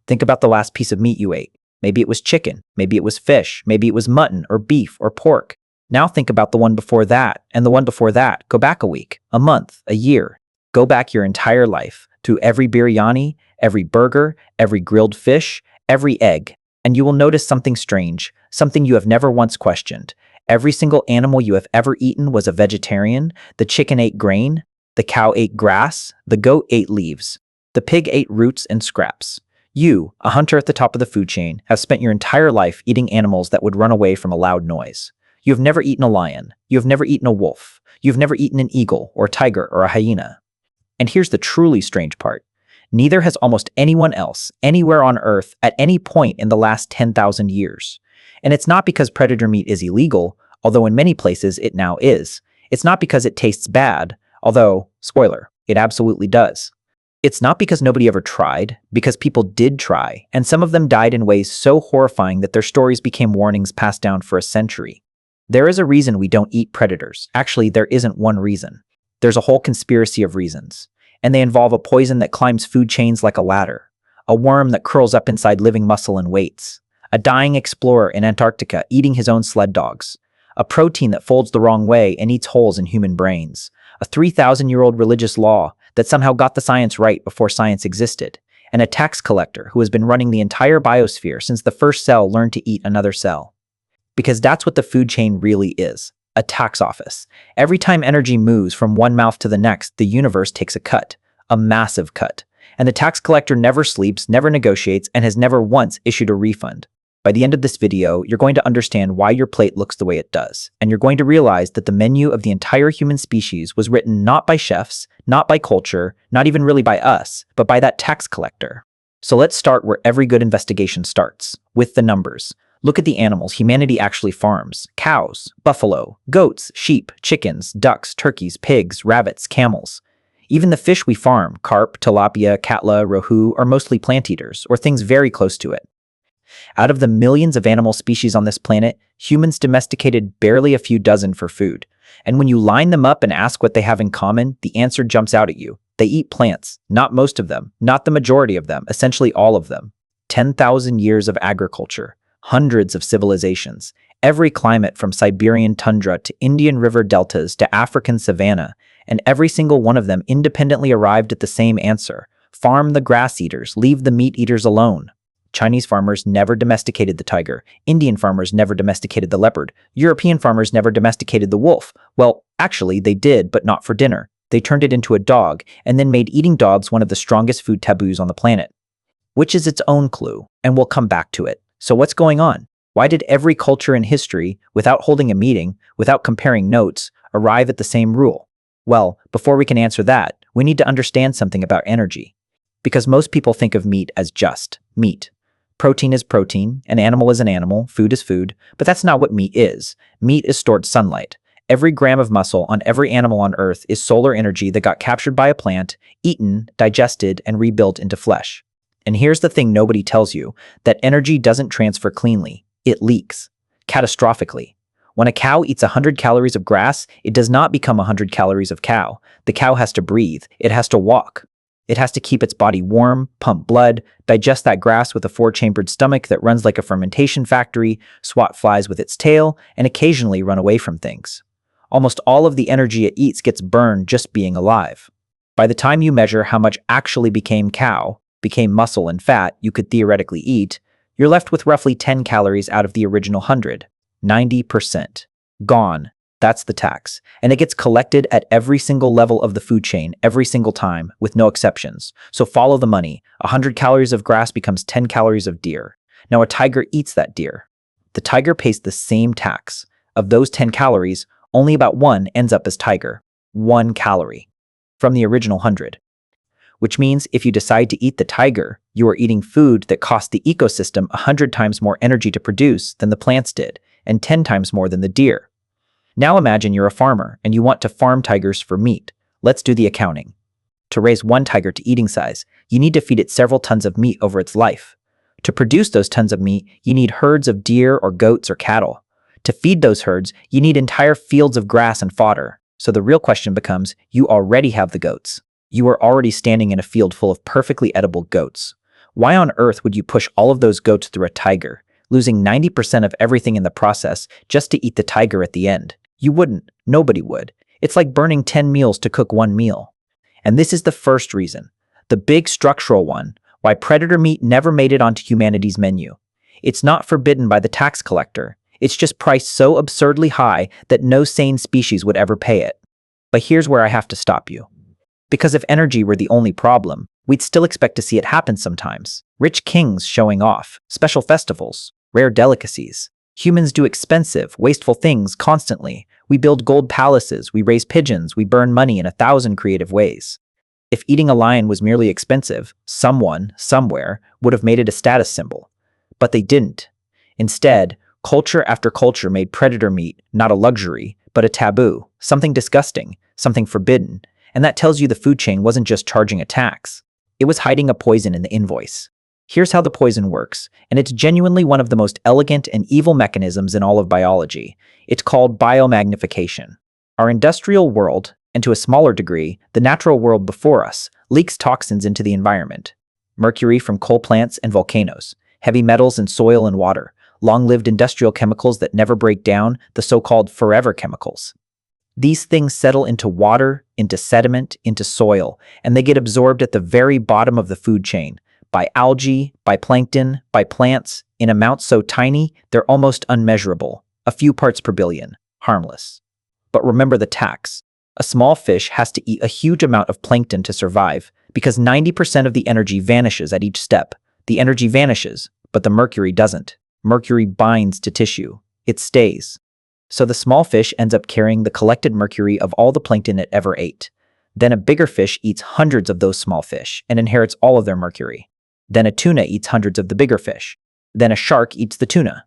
Think about the last piece of meat you ate. Maybe it was chicken, maybe it was fish, maybe it was mutton or beef or pork. Now think about the one before that, and the one before that. Go back a week, a month, a year. Go back your entire life, through every biryani, every burger, every grilled fish, every egg, and you will notice something strange, something you have never once questioned. Every single animal you have ever eaten was a vegetarian. The chicken ate grain, the cow ate grass, the goat ate leaves, the pig ate roots and scraps. You, a hunter at the top of the food chain, have spent your entire life eating animals that would run away from a loud noise. You have never eaten a lion. You have never eaten a wolf. You have never eaten an eagle or a tiger or a hyena. And here's the truly strange part. Neither has almost anyone else, anywhere on Earth, at any point in the last 10,000 years. And it's not because predator meat is illegal, although in many places it now is. It's not because it tastes bad, although, spoiler, it absolutely does. It's not because nobody ever tried, because people did try, and some of them died in ways so horrifying that their stories became warnings passed down for a century. There is a reason we don't eat predators. Actually, there isn't one reason. There's a whole conspiracy of reasons. And they involve a poison that climbs food chains like a ladder, a worm that curls up inside living muscle and waits, a dying explorer in Antarctica eating his own sled dogs, a protein that folds the wrong way and eats holes in human brains, a 3,000-year-old religious law that somehow got the science right before science existed, and a tax collector who has been running the entire biosphere since the first cell learned to eat another cell. Because that's what the food chain really is. A tax office. Every time energy moves from one mouth to the next, the universe takes a cut. A massive cut. And the tax collector never sleeps, never negotiates, and has never once issued a refund. By the end of this video, you're going to understand why your plate looks the way it does. And you're going to realize that the menu of the entire human species was written not by chefs, not by culture, not even really by us, but by that tax collector. So let's start where every good investigation starts, with the numbers. Look at the animals humanity actually farms. Cows, buffalo, goats, sheep, chickens, ducks, turkeys, pigs, rabbits, camels. Even the fish we farm, carp, tilapia, catla, rohu, are mostly plant eaters, or things very close to it. Out of the millions of animal species on this planet, humans domesticated barely a few dozen for food. And when you line them up and ask what they have in common, the answer jumps out at you. They eat plants. Not most of them, not the majority of them, essentially all of them. 10,000 years of agriculture. Hundreds of civilizations, every climate from Siberian tundra to Indian river deltas to African savanna, and every single one of them independently arrived at the same answer. Farm the grass eaters, leave the meat eaters alone. Chinese farmers never domesticated the tiger. Indian farmers never domesticated the leopard. European farmers never domesticated the wolf. Well, actually, they did, but not for dinner. They turned it into a dog, and then made eating dogs one of the strongest food taboos on the planet. Which is its own clue, and we'll come back to it. So what's going on? Why did every culture in history, without holding a meeting, without comparing notes, arrive at the same rule? Well, before we can answer that, we need to understand something about energy. Because most people think of meat as just meat. Protein is protein, an animal is an animal, food is food, but that's not what meat is. Meat is stored sunlight. Every gram of muscle on every animal on Earth is solar energy that got captured by a plant, eaten, digested, and rebuilt into flesh. And here's the thing nobody tells you, that energy doesn't transfer cleanly. It leaks. Catastrophically. When a cow eats 100 calories of grass, it does not become 100 calories of cow. The cow has to breathe. It has to walk. It has to keep its body warm, pump blood, digest that grass with a 4-chambered stomach that runs like a fermentation factory, swat flies with its tail, and occasionally run away from things. Almost all of the energy it eats gets burned just being alive. By the time you measure how much actually became cow, became muscle and fat you could theoretically eat, you're left with roughly 10 calories out of the original 100. 90%. Gone. That's the tax. And it gets collected at every single level of the food chain every single time, with no exceptions. So follow the money. 100 calories of grass becomes 10 calories of deer. Now a tiger eats that deer. The tiger pays the same tax. Of those 10 calories, only about 1 ends up as tiger. 1 calorie. From the original 100. Which means if you decide to eat the tiger, you are eating food that cost the ecosystem 100 times more energy to produce than the plants did, and 10 times more than the deer. Now imagine you're a farmer and you want to farm tigers for meat. Let's do the accounting. To raise one tiger to eating size, you need to feed it several tons of meat over its life. To produce those tons of meat, you need herds of deer or goats or cattle. To feed those herds, you need entire fields of grass and fodder. So the real question becomes, you already have the goats. You are already standing in a field full of perfectly edible goats. Why on earth would you push all of those goats through a tiger, losing 90% of everything in the process just to eat the tiger at the end? You wouldn't. Nobody would. It's like burning 10 meals to cook one meal. And this is the first reason, the big structural one, why predator meat never made it onto humanity's menu. It's not forbidden by the tax collector. It's just priced so absurdly high that no sane species would ever pay it. But here's where I have to stop you. Because if energy were the only problem, we'd still expect to see it happen sometimes. Rich kings showing off, special festivals, rare delicacies. Humans do expensive, wasteful things constantly. We build gold palaces, we raise pigeons, we burn money in 1,000 creative ways. If eating a lion was merely expensive, someone, somewhere, would have made it a status symbol. But they didn't. Instead, culture after culture made predator meat not a luxury, but a taboo, something disgusting, something forbidden. And that tells you the food chain wasn't just charging a tax. It was hiding a poison in the invoice. Here's how the poison works, and it's genuinely one of the most elegant and evil mechanisms in all of biology. It's called biomagnification. Our industrial world, and to a smaller degree, the natural world before us, leaks toxins into the environment. Mercury from coal plants and volcanoes, heavy metals in soil and water, long-lived industrial chemicals that never break down, the so-called forever chemicals. These things settle into water, into sediment, into soil, and they get absorbed at the very bottom of the food chain, by algae, by plankton, by plants, in amounts so tiny they're almost unmeasurable, a few parts per billion, harmless. But remember the tax. A small fish has to eat a huge amount of plankton to survive, because 90% of the energy vanishes at each step. The energy vanishes, but the mercury doesn't. Mercury binds to tissue. It stays. So the small fish ends up carrying the collected mercury of all the plankton it ever ate. Then a bigger fish eats hundreds of those small fish and inherits all of their mercury. Then a tuna eats hundreds of the bigger fish. Then a shark eats the tuna.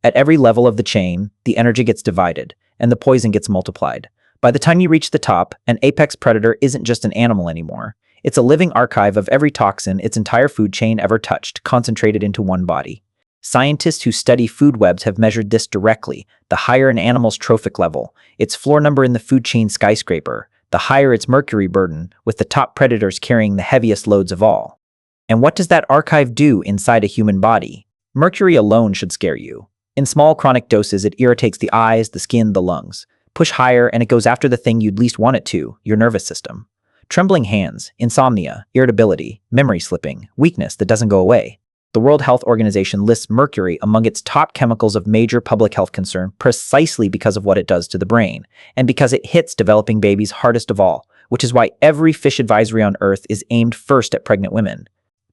At every level of the chain, the energy gets divided, and the poison gets multiplied. By the time you reach the top, an apex predator isn't just an animal anymore. It's a living archive of every toxin its entire food chain ever touched, concentrated into one body. Scientists who study food webs have measured this directly. The higher an animal's trophic level, its floor number in the food chain skyscraper, the higher its mercury burden, with the top predators carrying the heaviest loads of all. And what does that archive do inside a human body? Mercury alone should scare you. In small chronic doses, it irritates the eyes, the skin, the lungs. Push higher and it goes after the thing you'd least want it to, your nervous system. Trembling hands, insomnia, irritability, memory slipping, weakness that doesn't go away. The World Health Organization lists mercury among its top chemicals of major public health concern precisely because of what it does to the brain, and because it hits developing babies hardest of all, which is why every fish advisory on Earth is aimed first at pregnant women.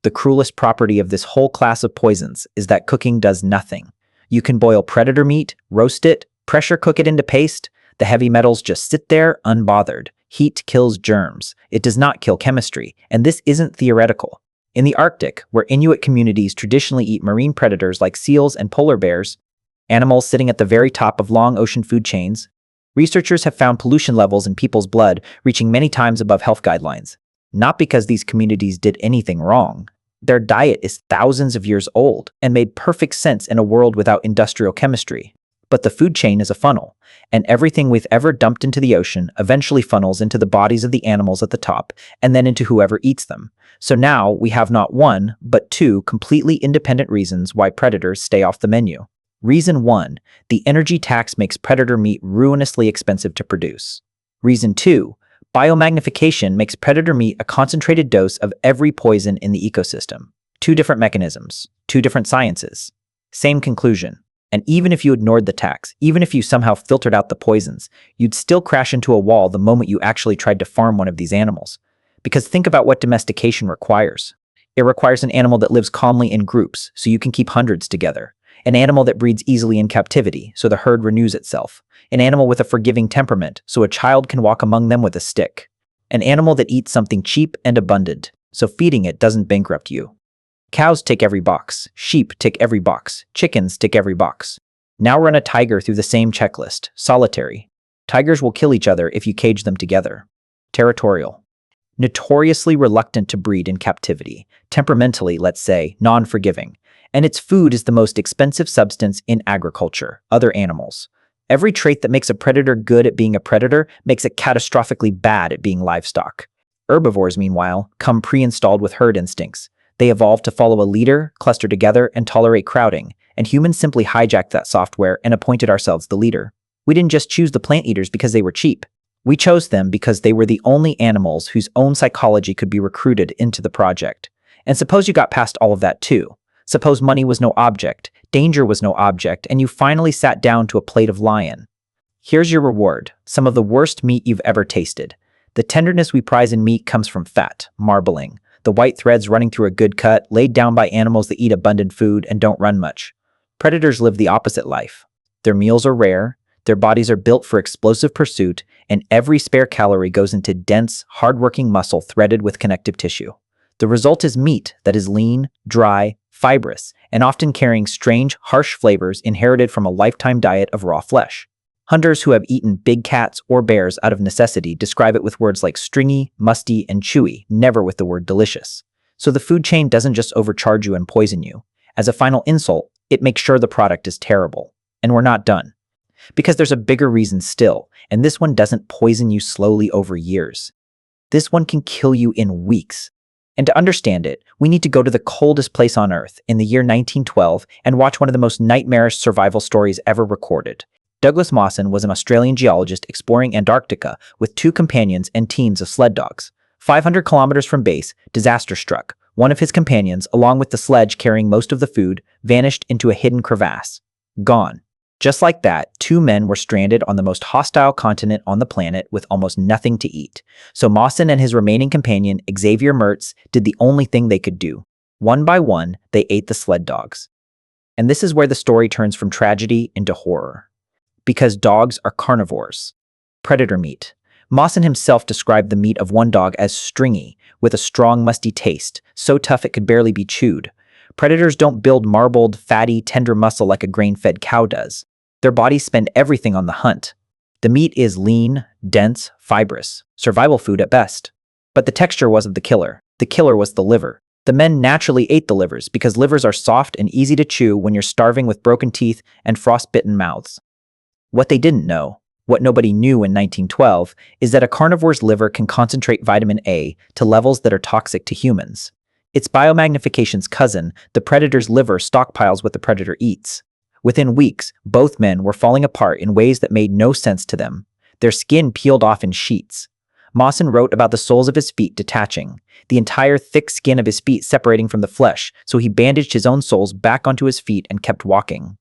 The cruelest property of this whole class of poisons is that cooking does nothing. You can boil predator meat, roast it, pressure cook it into paste. The heavy metals just sit there unbothered. Heat kills germs. It does not kill chemistry, and this isn't theoretical. In the Arctic, where Inuit communities traditionally eat marine predators like seals and polar bears, animals sitting at the very top of long ocean food chains, researchers have found pollution levels in people's blood reaching many times above health guidelines. Not because these communities did anything wrong. Their diet is thousands of years old and made perfect sense in a world without industrial chemistry. But the food chain is a funnel, and everything we've ever dumped into the ocean eventually funnels into the bodies of the animals at the top, and then into whoever eats them. So now we have not one, but two completely independent reasons why predators stay off the menu. Reason 1, the energy tax makes predator meat ruinously expensive to produce. Reason 2, biomagnification makes predator meat a concentrated dose of every poison in the ecosystem. Two different mechanisms, two different sciences. Same conclusion. And even if you ignored the tax, even if you somehow filtered out the poisons, you'd still crash into a wall the moment you actually tried to farm one of these animals. Because think about what domestication requires. It requires an animal that lives calmly in groups, so you can keep hundreds together. An animal that breeds easily in captivity, so the herd renews itself. An animal with a forgiving temperament, so a child can walk among them with a stick. An animal that eats something cheap and abundant, so feeding it doesn't bankrupt you. Cows tick every box, sheep tick every box, chickens tick every box. Now run a tiger through the same checklist, solitary. Tigers will kill each other if you cage them together. Territorial. Notoriously reluctant to breed in captivity, temperamentally, let's say, non-forgiving. And its food is the most expensive substance in agriculture, other animals. Every trait that makes a predator good at being a predator makes it catastrophically bad at being livestock. Herbivores, meanwhile, come pre-installed with herd instincts. They evolved to follow a leader, cluster together, and tolerate crowding, and humans simply hijacked that software and appointed ourselves the leader. We didn't just choose the plant eaters because they were cheap. We chose them because they were the only animals whose own psychology could be recruited into the project. And suppose you got past all of that too. Suppose money was no object, danger was no object, and you finally sat down to a plate of lion. Here's your reward, some of the worst meat you've ever tasted. The tenderness we prize in meat comes from fat, marbling, the white threads running through a good cut, laid down by animals that eat abundant food and don't run much. Predators live the opposite life. Their meals are rare, their bodies are built for explosive pursuit, and every spare calorie goes into dense, hard-working muscle threaded with connective tissue. The result is meat that is lean, dry, fibrous, and often carrying strange, harsh flavors inherited from a lifetime diet of raw flesh. Hunters who have eaten big cats or bears out of necessity describe it with words like stringy, musty, and chewy, never with the word delicious. So the food chain doesn't just overcharge you and poison you. As a final insult, it makes sure the product is terrible. And we're not done. Because there's a bigger reason still, and this one doesn't poison you slowly over years. This one can kill you in weeks. And to understand it, we need to go to the coldest place on Earth in the year 1912 and watch one of the most nightmarish survival stories ever recorded. Douglas Mawson was an Australian geologist exploring Antarctica with 2 companions and teams of sled dogs. 500 kilometers from base, disaster struck. One of his companions, along with the sledge carrying most of the food, vanished into a hidden crevasse. Gone. Just like that, 2 men were stranded on the most hostile continent on the planet with almost nothing to eat. So Mawson and his remaining companion, Xavier Mertz, did the only thing they could do. One by one, they ate the sled dogs. And this is where the story turns from tragedy into horror. Because dogs are carnivores. Predator meat. Mawson himself described the meat of one dog as stringy, with a strong musty taste, so tough it could barely be chewed. Predators don't build marbled, fatty, tender muscle like a grain-fed cow does. Their bodies spend everything on the hunt. The meat is lean, dense, fibrous, survival food at best. But the texture wasn't the killer. The killer was the liver. The men naturally ate the livers because livers are soft and easy to chew when you're starving with broken teeth and frostbitten mouths. What they didn't know, what nobody knew in 1912, is that a carnivore's liver can concentrate vitamin A to levels that are toxic to humans. It's biomagnification's cousin, the predator's liver stockpiles what the predator eats. Within weeks, both men were falling apart in ways that made no sense to them. Their skin peeled off in sheets. Mawson wrote about the soles of his feet detaching, the entire thick skin of his feet separating from the flesh, so he bandaged his own soles back onto his feet and kept walking.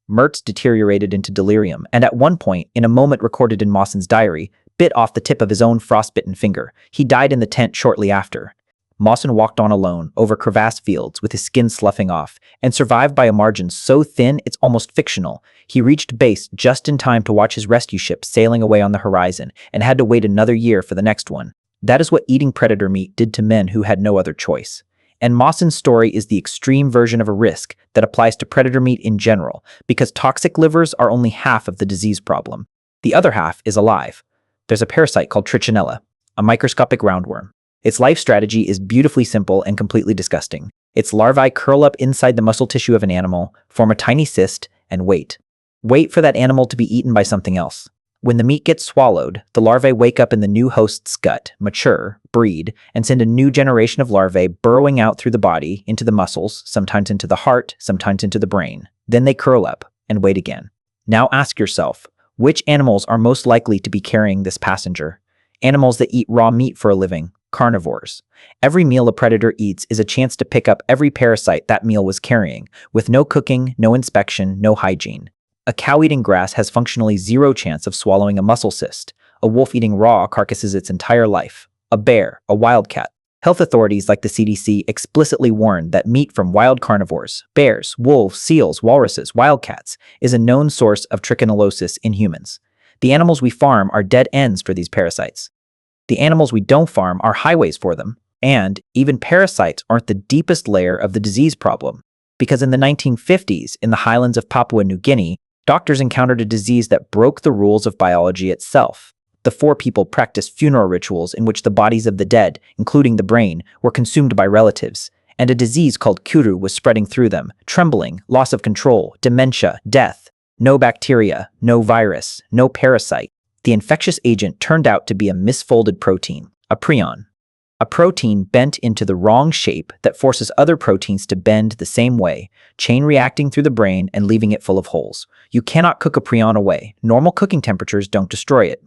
Mertz deteriorated into delirium, and at one point, in a moment recorded in Mawson's diary, bit off the tip of his own frostbitten finger. He died in the tent shortly after. Mawson walked on alone, over crevasse fields, with his skin sloughing off, and survived by a margin so thin it's almost fictional. He reached base just in time to watch his rescue ship sailing away on the horizon, and had to wait another year for the next one. That is what eating predator meat did to men who had no other choice. And Mawson's story is the extreme version of a risk that applies to predator meat in general, because toxic livers are only half of the disease problem. The other half is alive. There's a parasite called Trichinella, a microscopic roundworm. Its life strategy is beautifully simple and completely disgusting. Its larvae curl up inside the muscle tissue of an animal, form a tiny cyst, and wait. Wait for that animal to be eaten by something else. When the meat gets swallowed, the larvae wake up in the new host's gut, mature, breed, and send a new generation of larvae burrowing out through the body, into the muscles, sometimes into the heart, sometimes into the brain. Then they curl up and wait again. Now ask yourself, which animals are most likely to be carrying this passenger? Animals that eat raw meat for a living, carnivores. Every meal a predator eats is a chance to pick up every parasite that meal was carrying, with no cooking, no inspection, no hygiene. A cow eating grass has functionally zero chance of swallowing a muscle cyst. A wolf eating raw carcasses its entire life. A bear, a wildcat. Health authorities like the CDC explicitly warn that meat from wild carnivores, bears, wolves, seals, walruses, wildcats, is a known source of trichinellosis in humans. The animals we farm are dead ends for these parasites. The animals we don't farm are highways for them. And even parasites aren't the deepest layer of the disease problem. Because in the 1950s, in the highlands of Papua New Guinea, doctors encountered a disease that broke the rules of biology itself. The 4 people practiced funeral rituals in which the bodies of the dead, including the brain, were consumed by relatives, and a disease called Kuru was spreading through them, trembling, loss of control, dementia, death. No bacteria, no virus, no parasite. The infectious agent turned out to be a misfolded protein, a prion. A protein bent into the wrong shape that forces other proteins to bend the same way, chain reacting through the brain and leaving it full of holes. You cannot cook a prion away. Normal cooking temperatures don't destroy it.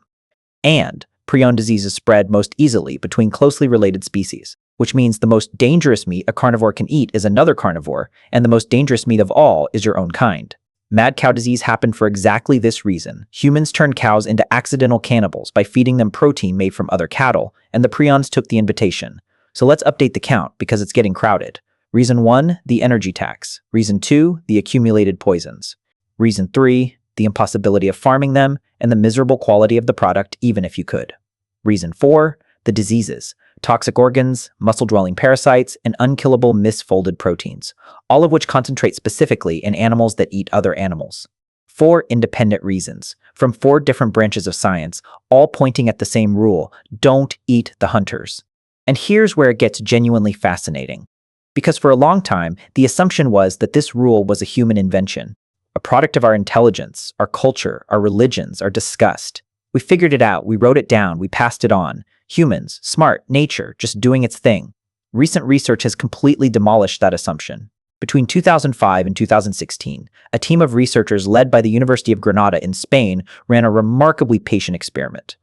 And prion diseases spread most easily between closely related species, which means the most dangerous meat a carnivore can eat is another carnivore, and the most dangerous meat of all is your own kind. Mad cow disease happened for exactly this reason. Humans turned cows into accidental cannibals by feeding them protein made from other cattle, and the prions took the invitation. So let's update the count because it's getting crowded. Reason 1, the energy tax. Reason 2, the accumulated poisons. Reason 3, the impossibility of farming them, and the miserable quality of the product even if you could. Reason 4, the diseases. Toxic organs, muscle-dwelling parasites, and unkillable misfolded proteins, all of which concentrate specifically in animals that eat other animals. 4 independent reasons, from 4 different branches of science, all pointing at the same rule: don't eat the hunters. And here's where it gets genuinely fascinating. Because for a long time, the assumption was that this rule was a human invention, a product of our intelligence, our culture, our religions, our disgust. We figured it out, we wrote it down, we passed it on. Humans, smart, nature, just doing its thing. Recent research has completely demolished that assumption. Between 2005 and 2016, a team of researchers led by the University of Granada in Spain ran a remarkably patient experiment.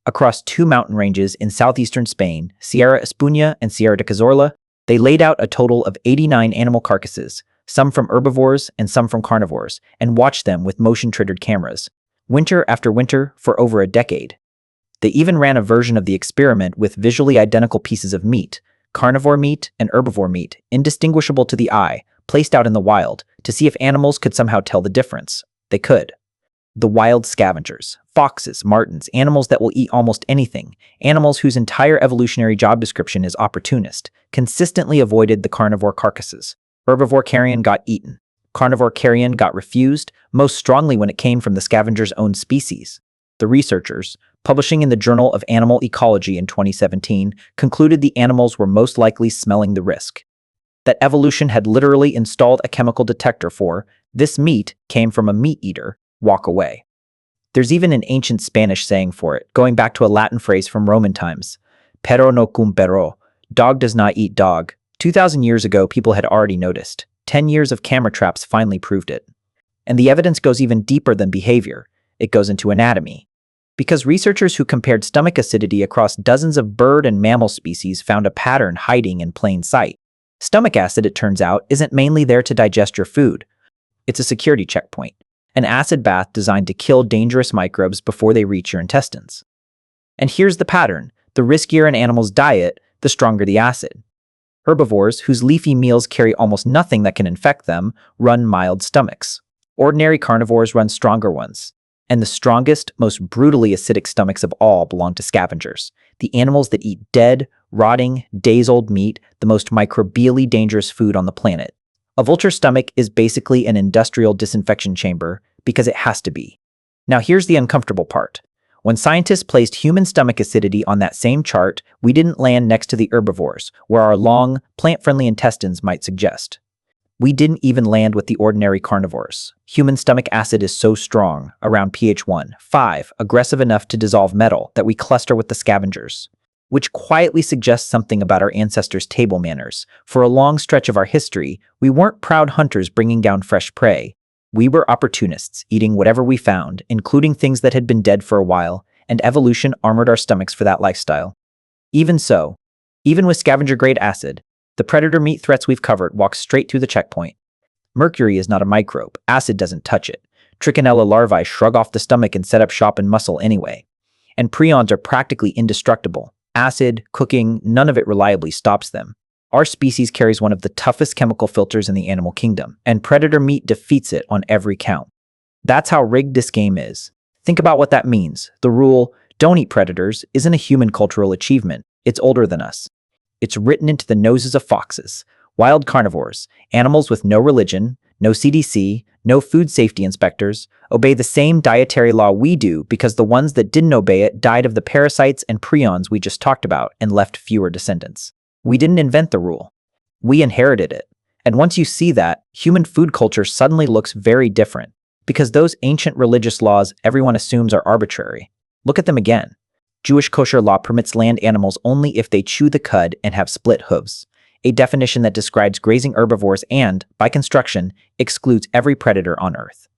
Across 2 mountain ranges in southeastern Spain, Sierra Espuña and Sierra de Cazorla, they laid out a total of 89 animal carcasses, some from herbivores and some from carnivores, and watched them with motion-triggered cameras, winter after winter for over a decade. They even ran a version of the experiment with visually identical pieces of meat, carnivore meat and herbivore meat, indistinguishable to the eye, placed out in the wild, to see if animals could somehow tell the difference. They could. The wild scavengers, foxes, martens, animals that will eat almost anything, animals whose entire evolutionary job description is opportunist, consistently avoided the carnivore carcasses. Herbivore carrion got eaten. Carnivore carrion got refused, most strongly when it came from the scavenger's own species. The researchers, publishing in the Journal of Animal Ecology in 2017, concluded the animals were most likely smelling the risk. That evolution had literally installed a chemical detector for, this meat came from a meat eater, walk away. There's even an ancient Spanish saying for it, going back to a Latin phrase from Roman times, perro no cum perro, dog does not eat dog. 2,000 years ago, people had already noticed. 10 years of camera traps finally proved it. And the evidence goes even deeper than behavior. It goes into anatomy. Because researchers who compared stomach acidity across dozens of bird and mammal species found a pattern hiding in plain sight. Stomach acid, it turns out, isn't mainly there to digest your food. It's a security checkpoint, an acid bath designed to kill dangerous microbes before they reach your intestines. And here's the pattern. The riskier an animal's diet, the stronger the acid. Herbivores, whose leafy meals carry almost nothing that can infect them, run mild stomachs. Ordinary carnivores run stronger ones. And the strongest, most brutally acidic stomachs of all belong to scavengers, the animals that eat dead, rotting, days-old meat, the most microbially dangerous food on the planet. A vulture stomach is basically an industrial disinfection chamber because it has to be. Now here's the uncomfortable part. When scientists placed human stomach acidity on that same chart, we didn't land next to the herbivores, where our long, plant-friendly intestines might suggest. We didn't even land with the ordinary carnivores. Human stomach acid is so strong, around pH 1.5, aggressive enough to dissolve metal, that we cluster with the scavengers, which quietly suggests something about our ancestors' table manners. For a long stretch of our history, we weren't proud hunters bringing down fresh prey. We were opportunists, eating whatever we found, including things that had been dead for a while, and evolution armored our stomachs for that lifestyle. Even so, even with scavenger-grade acid, the predator meat threats we've covered walk straight through the checkpoint. Mercury is not a microbe. Acid doesn't touch it. Trichinella larvae shrug off the stomach and set up shop in muscle anyway. And prions are practically indestructible. Acid, cooking, none of it reliably stops them. Our species carries one of the toughest chemical filters in the animal kingdom, and predator meat defeats it on every count. That's how rigged this game is. Think about what that means. The rule, don't eat predators, isn't a human cultural achievement. It's older than us. It's written into the noses of foxes, wild carnivores, animals with no religion, no CDC, no food safety inspectors, obey the same dietary law we do because the ones that didn't obey it died of the parasites and prions we just talked about and left fewer descendants. We didn't invent the rule. We inherited it. And once you see that, human food culture suddenly looks very different because those ancient religious laws everyone assumes are arbitrary. Look at them again. Jewish kosher law permits land animals only if they chew the cud and have split hooves, a definition that describes grazing herbivores and, by construction, excludes every predator on Earth.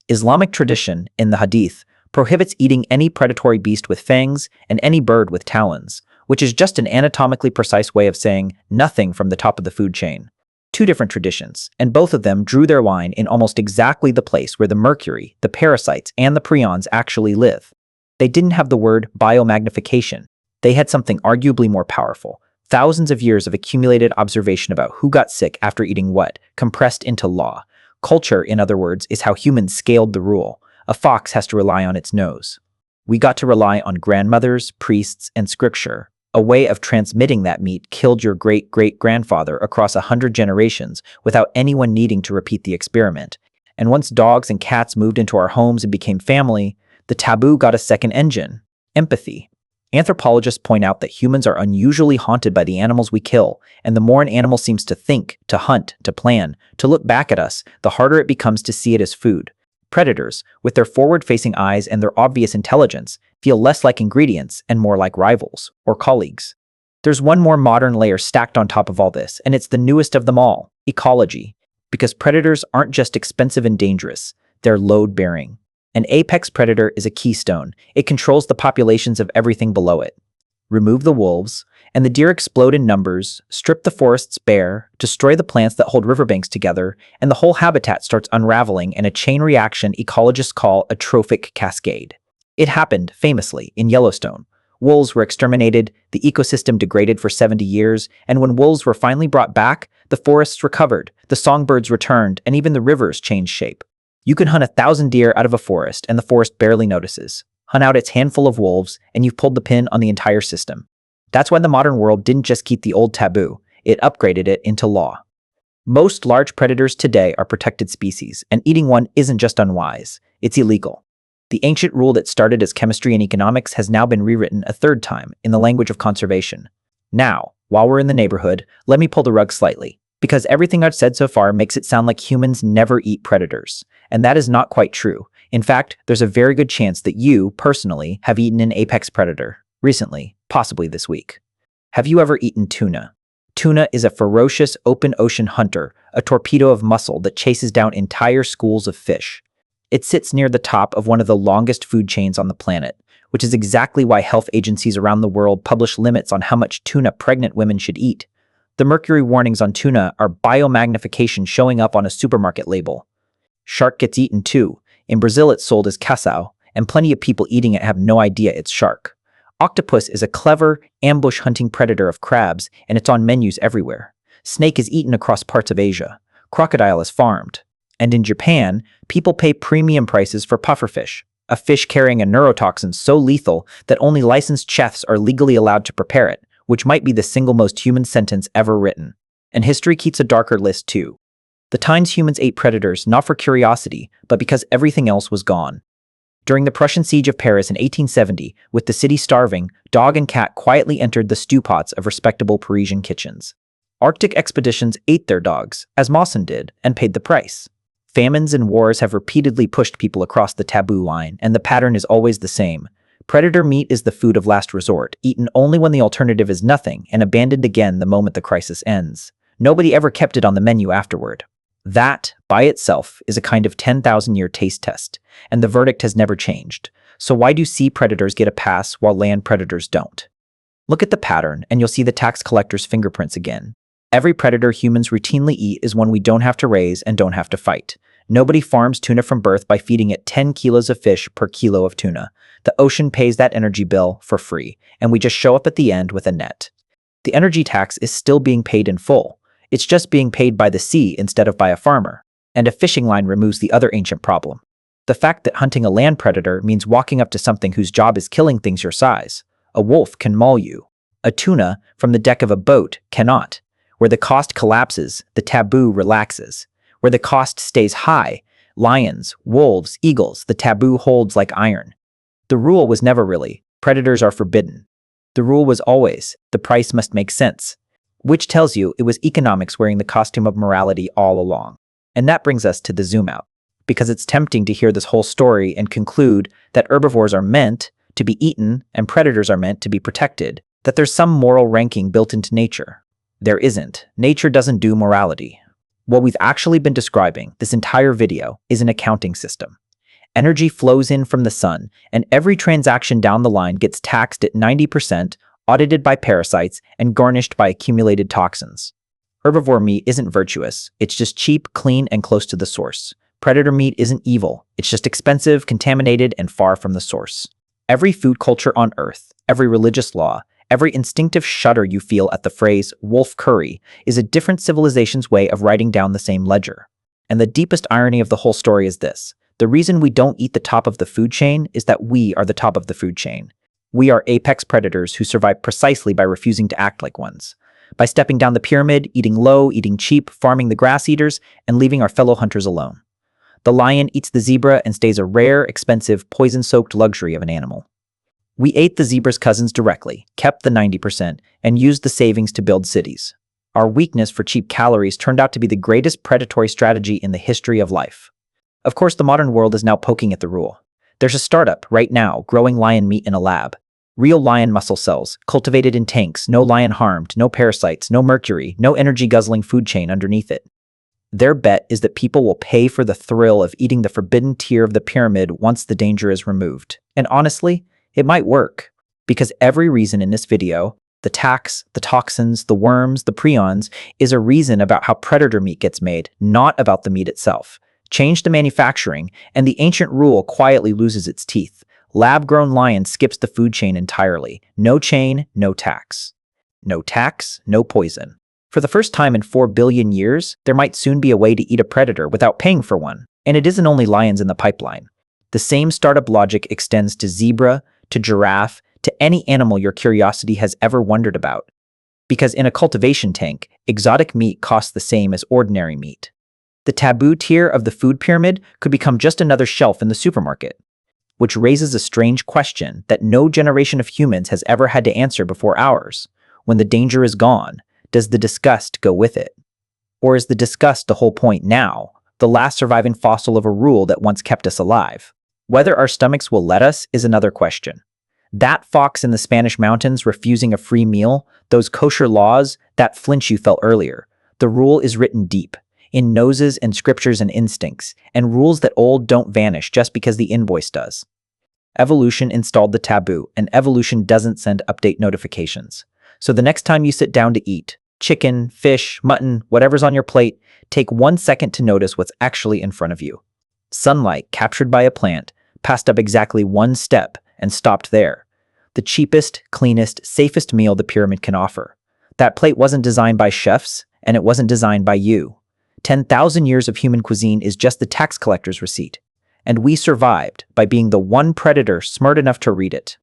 Islamic tradition, in the Hadith, prohibits eating any predatory beast with fangs and any bird with talons, which is just an anatomically precise way of saying nothing from the top of the food chain. Two different traditions, and both of them drew their line in almost exactly the place where the mercury, the parasites, and the prions actually live. They didn't have the word biomagnification. They had something arguably more powerful. Thousands of years of accumulated observation about who got sick after eating what, compressed into law. Culture, in other words, is how humans scaled the rule. A fox has to rely on its nose. We got to rely on grandmothers, priests, and scripture. A way of transmitting that meat killed your great-great-grandfather across 100 generations without anyone needing to repeat the experiment. And once dogs and cats moved into our homes and became family, the taboo got a second engine: empathy. Anthropologists point out that humans are unusually haunted by the animals we kill, and the more an animal seems to think, to hunt, to plan, to look back at us, the harder it becomes to see it as food. Predators, with their forward-facing eyes and their obvious intelligence, feel less like ingredients and more like rivals, or colleagues. There's one more modern layer stacked on top of all this, and it's the newest of them all: ecology. Because predators aren't just expensive and dangerous, they're load-bearing. An apex predator is a keystone. It controls the populations of everything below it. Remove the wolves, and the deer explode in numbers, strip the forests bare, destroy the plants that hold riverbanks together, and the whole habitat starts unraveling in a chain reaction ecologists call a trophic cascade. It happened, famously, in Yellowstone. Wolves were exterminated, the ecosystem degraded for 70 years, and when wolves were finally brought back, the forests recovered, the songbirds returned, and even the rivers changed shape. You can hunt 1,000 deer out of a forest, and the forest barely notices. Hunt out its handful of wolves, and you've pulled the pin on the entire system. That's why the modern world didn't just keep the old taboo, it upgraded it into law. Most large predators today are protected species, and eating one isn't just unwise, it's illegal. The ancient rule that started as chemistry and economics has now been rewritten a third time in the language of conservation. Now, while we're in the neighborhood, let me pull the rug slightly, because everything I've said so far makes it sound like humans never eat predators, and that is not quite true. In fact, there's a very good chance that you, personally, have eaten an apex predator, recently, possibly this week. Have you ever eaten tuna? Tuna is a ferocious open ocean hunter, a torpedo of muscle that chases down entire schools of fish. It sits near the top of one of the longest food chains on the planet, which is exactly why health agencies around the world publish limits on how much tuna pregnant women should eat. The mercury warnings on tuna are biomagnification showing up on a supermarket label. Shark gets eaten too. In Brazil it's sold as caçao, and plenty of people eating it have no idea it's shark. Octopus is a clever, ambush-hunting predator of crabs, and it's on menus everywhere. Snake is eaten across parts of Asia. Crocodile is farmed. And in Japan, people pay premium prices for pufferfish, a fish carrying a neurotoxin so lethal that only licensed chefs are legally allowed to prepare it, which might be the single most human sentence ever written. And history keeps a darker list too. The times humans ate predators not for curiosity, but because everything else was gone. During the Prussian siege of Paris in 1870, with the city starving, dog and cat quietly entered the stew pots of respectable Parisian kitchens. Arctic expeditions ate their dogs, as Mawson did, and paid the price. Famines and wars have repeatedly pushed people across the taboo line, and the pattern is always the same. Predator meat is the food of last resort, eaten only when the alternative is nothing, and abandoned again the moment the crisis ends. Nobody ever kept it on the menu afterward. That, by itself, is a kind of 10,000-year taste test, and the verdict has never changed. So why do sea predators get a pass while land predators don't? Look at the pattern, and you'll see the tax collector's fingerprints again. Every predator humans routinely eat is one we don't have to raise and don't have to fight. Nobody farms tuna from birth by feeding it 10 kilos of fish per kilo of tuna. The ocean pays that energy bill for free, and we just show up at the end with a net. The energy tax is still being paid in full. It's just being paid by the sea instead of by a farmer. And a fishing line removes the other ancient problem. The fact that hunting a land predator means walking up to something whose job is killing things your size. A wolf can maul you. A tuna, from the deck of a boat, cannot. Where the cost collapses, the taboo relaxes. Where the cost stays high, lions, wolves, eagles, the taboo holds like iron. The rule was never really, predators are forbidden. The rule was always, the price must make sense. Which tells you it was economics wearing the costume of morality all along. And that brings us to the zoom out. Because it's tempting to hear this whole story and conclude that herbivores are meant, to be eaten and predators are meant to be protected, that there's some moral ranking built into nature. There isn't. Nature doesn't do morality. What we've actually been describing this entire video is an accounting system. Energy flows in from the sun, and every transaction down the line gets taxed at 90%, audited by parasites, and garnished by accumulated toxins. Herbivore meat isn't virtuous, it's just cheap, clean, and close to the source. Predator meat isn't evil, it's just expensive, contaminated, and far from the source. Every food culture on Earth, every religious law, every instinctive shudder you feel at the phrase wolf curry is a different civilization's way of writing down the same ledger. And the deepest irony of the whole story is this. The reason we don't eat the top of the food chain is that we are the top of the food chain. We are apex predators who survive precisely by refusing to act like ones. By stepping down the pyramid, eating low, eating cheap, farming the grass eaters, and leaving our fellow hunters alone. The lion eats the zebra and stays a rare, expensive, poison-soaked luxury of an animal. We ate the zebra's cousins directly, kept the 90%, and used the savings to build cities. Our weakness for cheap calories turned out to be the greatest predatory strategy in the history of life. Of course, the modern world is now poking at the rule. There's a startup right now growing lion meat in a lab. Real lion muscle cells, cultivated in tanks, no lion harmed, no parasites, no mercury, no energy-guzzling food chain underneath it. Their bet is that people will pay for the thrill of eating the forbidden tier of the pyramid once the danger is removed. And honestly, it might work. Because every reason in this video, the tax, the toxins, the worms, the prions, is a reason about how predator meat gets made, not about the meat itself. Change the manufacturing, and the ancient rule quietly loses its teeth. Lab-grown lion skips the food chain entirely. No chain, no tax. No tax, no poison. For the first time in 4 billion years, there might soon be a way to eat a predator without paying for one. And it isn't only lions in the pipeline. The same startup logic extends to zebra, to giraffe, to any animal your curiosity has ever wondered about. Because in a cultivation tank, exotic meat costs the same as ordinary meat. The taboo tier of the food pyramid could become just another shelf in the supermarket. Which raises a strange question that no generation of humans has ever had to answer before ours. When the danger is gone, does the disgust go with it? Or is the disgust the whole point now, the last surviving fossil of a rule that once kept us alive? Whether our stomachs will let us is another question. That fox in the Spanish mountains refusing a free meal, those kosher laws, that flinch you felt earlier, the rule is written deep, in noses and scriptures and instincts, and rules that old don't vanish just because the invoice does. Evolution installed the taboo, and evolution doesn't send update notifications. So the next time you sit down to eat, chicken, fish, mutton, whatever's on your plate, take 1 second to notice what's actually in front of you. Sunlight captured by a plant, passed up exactly 1 step, and stopped there. The cheapest, cleanest, safest meal the pyramid can offer. That plate wasn't designed by chefs, and it wasn't designed by you. 10,000 years of human cuisine is just the tax collector's receipt. And we survived by being the one predator smart enough to read it.